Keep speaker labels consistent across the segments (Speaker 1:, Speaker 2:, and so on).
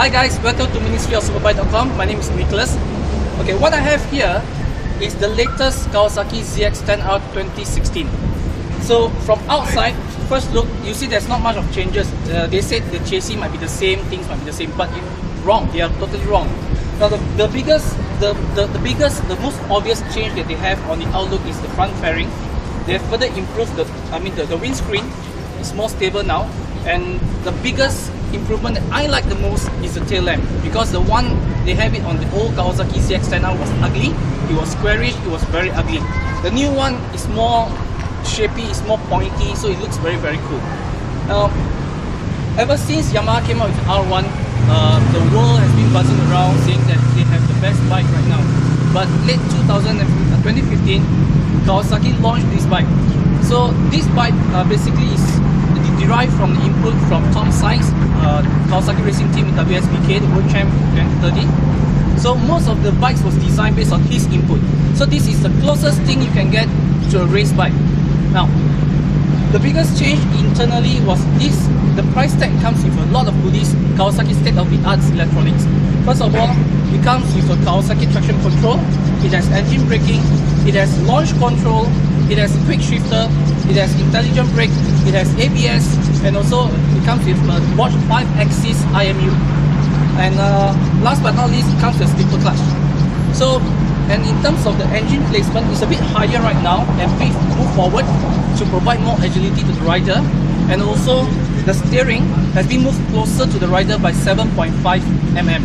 Speaker 1: Hi guys, welcome to MinistryOfSuperbike.com. My name is Nicholas. Okay, what I have here is the latest Kawasaki ZX-10R 2016. So from outside, first look, you see there's not much of changes. They said the chassis might be the same, things might be the same, but wrong. They are totally wrong. Now the most obvious change that they have on the outlook is the front fairing. They have further improved the windscreen is more stable now, and the biggest improvement that I like the most is the tail lamp, because the one they have it on the old Kawasaki ZX-10R was ugly. It was squarish, it was very ugly. The new one is more shapy, it's more pointy, so it looks very cool. Ever since Yamaha came out with R1, the world has been buzzing around saying that they have the best bike right now. But late 2015, Kawasaki launched this bike. So this bike basically is derived from the input from Tom Sykes, Kawasaki racing team in WSBK, the World Champ 2030. So most of the bikes was designed based on his input. So this is the closest thing you can get to a race bike. Now, the biggest change internally was this. The price tag comes with a lot of goodies, Kawasaki state-of-the-art electronics. First of all, it comes with a Kawasaki traction control, it has engine braking, it has launch control, it has quick shifter, it has intelligent brake, it has ABS, and also it comes with a Bosch 5-axis IMU. And last but not least, it comes with a slipper clutch. So, and in terms of the engine placement, it's a bit higher right now, and we move forward to provide more agility to the rider. And also, the steering has been moved closer to the rider by 7.5 mm.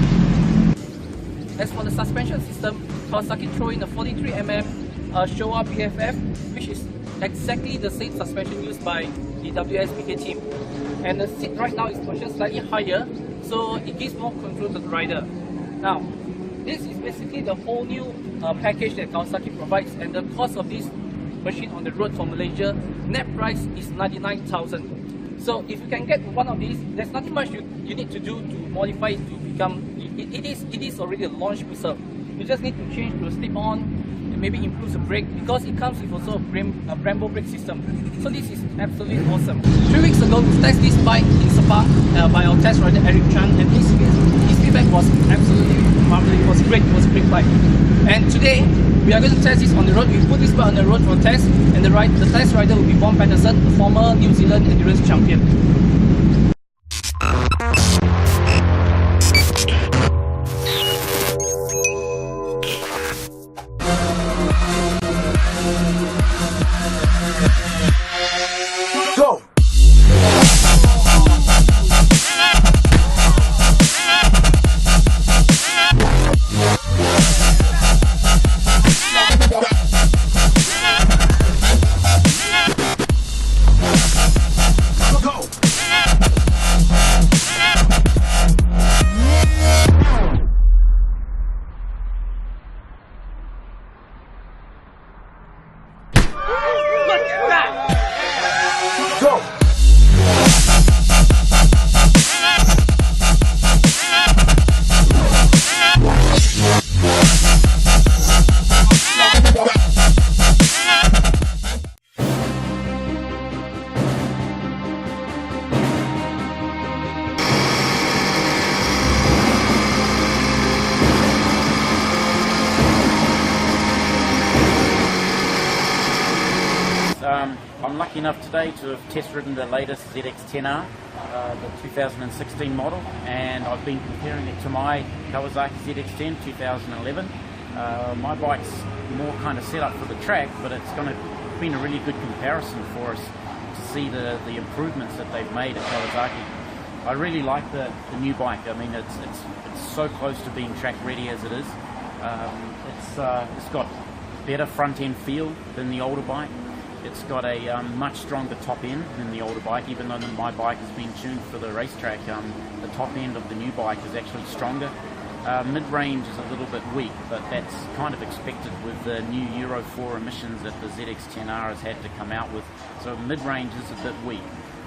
Speaker 1: As for the suspension system, Kawasaki throw in a 43 mm Showa BFF, which is exactly the same suspension used by the WSBK team. And the seat right now is positioned slightly higher, so it gives more control to the rider. Now, this is basically the whole new package that Kawasaki provides, and the cost of this machine on the road for Malaysia, net price is 99,000. So if you can get one of these, there's nothing much you need to do to modify it to become, it is already a launch missile. You just need to change to a slip-on, and maybe improve the brake, because it comes with also a Brembo brake system. So this is absolutely awesome. 3 weeks ago, we tested this bike in Sepang by our test rider Eric Chan, and his feedback was absolutely marvelous. It was great. It was a great bike. And today, we are going to test this on the road. We put this bike on the road for a test, and the test rider will be Vaughn Paterson, the former New Zealand endurance champion.
Speaker 2: Go! Go!
Speaker 3: I'm lucky enough today to have test ridden the latest ZX-10R, the 2016 model, and I've been comparing it to my Kawasaki ZX-10 2011. My bike's more kind of set up for the track, but it's been a really good comparison for us to see the improvements that they've made at Kawasaki. I really like the new bike. I mean, it's so close to being track ready as it is. It's got better front end feel than the older bike. It's got a much stronger top end than the older bike. Even though my bike has been tuned for the racetrack, the top end of the new bike is actually stronger. Mid-range is a little bit weak, but that's kind of expected with the new Euro 4 emissions that the ZX-10R has had to come out with. So mid-range is a bit weak,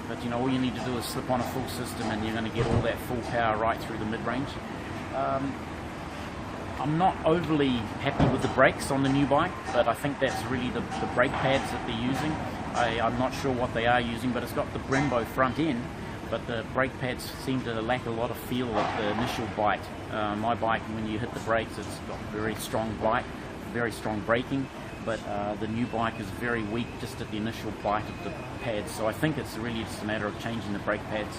Speaker 3: but you know, all you need to do is slip on a full system and you're going to get all that full power right through the mid-range. I'm not overly happy with the brakes on the new bike, but I think that's really the brake pads that they're using. I'm not sure what they are using, but it's got the Brembo front end, but the brake pads seem to lack a lot of feel of the initial bite. My bike, when you hit the brakes, it's got very strong bite, very strong braking, but the new bike is very weak just at the initial bite of the pads. So I think it's really just a matter of changing the brake pads.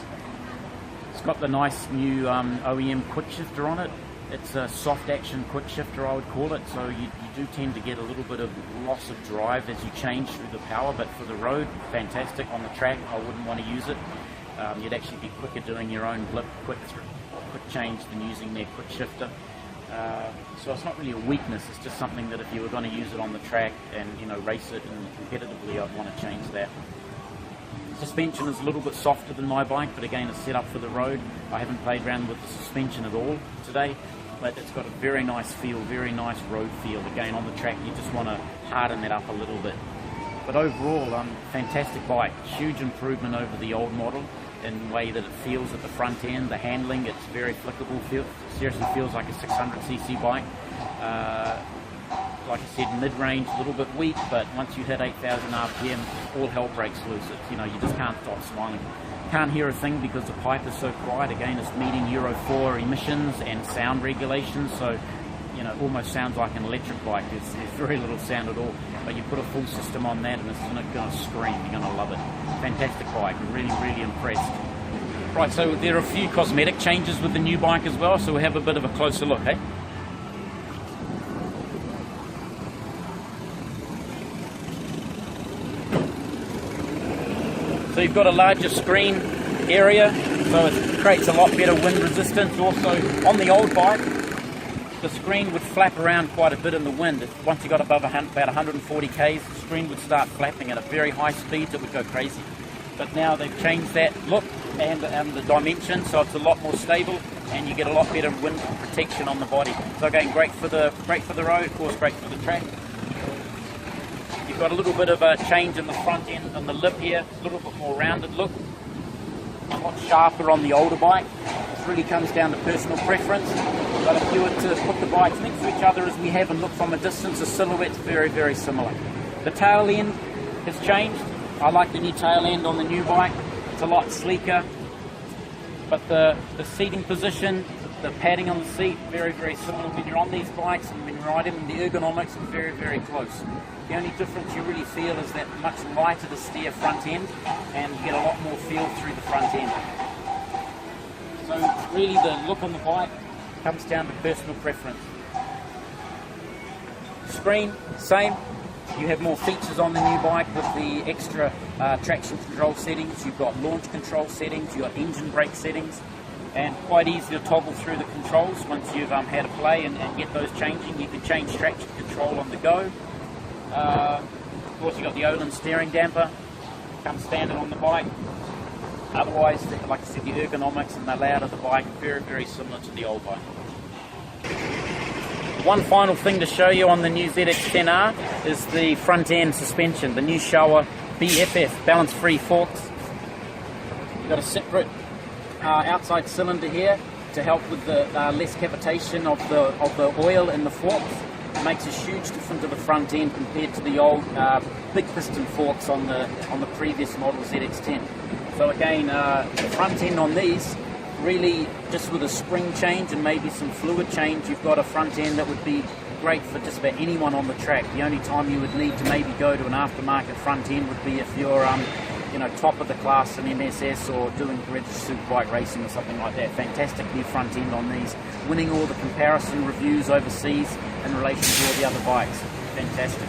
Speaker 3: It's got the nice new OEM quick shifter on it. It's a soft action quick shifter, I would call it, so you do tend to get a little bit of loss of drive as you change through the power, but for the road, fantastic. On the track, I wouldn't want to use it. You'd actually be quicker doing your own blip quick change than using their quick shifter. So it's not really a weakness, it's just something that if you were going to use it on the track and race it and competitively, I'd want to change that. Suspension is a little bit softer than my bike, but again, it's set up for the road. I haven't played around with the suspension at all today, but it's got a very nice feel, very nice road feel. Again, on the track, you just want to harden that up a little bit. But overall, fantastic bike. Huge improvement over the old model in the way that it feels at the front end, the handling. It's very flickable. Seriously feels like a 600cc bike. Like I said, mid-range, a little bit weak, but once you hit 8,000 RPM, all hell breaks loose. You just can't stop smiling. Can't hear a thing because the pipe is so quiet. Again, it's meeting Euro 4 emissions and sound regulations, so almost sounds like an electric bike. There's very little sound at all, but you put a full system on that and it's going to scream. You're going to love it. Fantastic bike. Really, really impressed. Right, so there are a few cosmetic changes with the new bike as well, so we'll have a bit of a closer look, eh? So you've got a larger screen area, so it creates a lot better wind resistance. Also, on the old bike, the screen would flap around quite a bit in the wind. Once you got above about 140 k's, the screen would start flapping at a very high speed. It would go crazy. But now they've changed that look and the dimension, so it's a lot more stable, and you get a lot better wind protection on the body. So again, great for the road, of course, great for the track. You've got a little bit of a change in the front end on the lip here, a little bit more rounded look, a lot sharper on the older bike. This really comes down to personal preference, but if you were to put the bikes next to each other as we have and look from a distance, the silhouette's very, very similar. The tail end has changed. I like the new tail end on the new bike. It's a lot sleeker, but the seating position, the padding on the seat, very, very similar when you're on these bikes and when you're riding them. The ergonomics are very, very close. The only difference you really feel is that much lighter to steer front end, and you get a lot more feel through the front end. So really the look on the bike comes down to personal preference. Screen, same. You have more features on the new bike with the extra traction control settings. You've got launch control settings, you've got engine brake settings, and quite easy to toggle through the controls once you've had a play and get those changing. You can change traction control on the go. Of course, you've got the Olin steering damper, comes standard on the bike. Otherwise, like I said, the ergonomics and the layout of the bike are very, very similar to the old bike. One final thing to show you on the new ZX-10R is the front end suspension, the new Showa BFF balance-free forks. You've got a separate outside cylinder here to help with the less cavitation of the oil in the forks. It makes a huge difference to the front end compared to the old big piston forks on the previous model ZX-10. So again, the front end on these, really just with a spring change and maybe some fluid change, you've got a front end that would be great for just about anyone on the track. The only time you would need to maybe go to an aftermarket front end would be if you're top of the class in MSS or doing registered superbike racing or something like that. Fantastic new front end on these, winning all the comparison reviews overseas in relation to all the other bikes. Fantastic.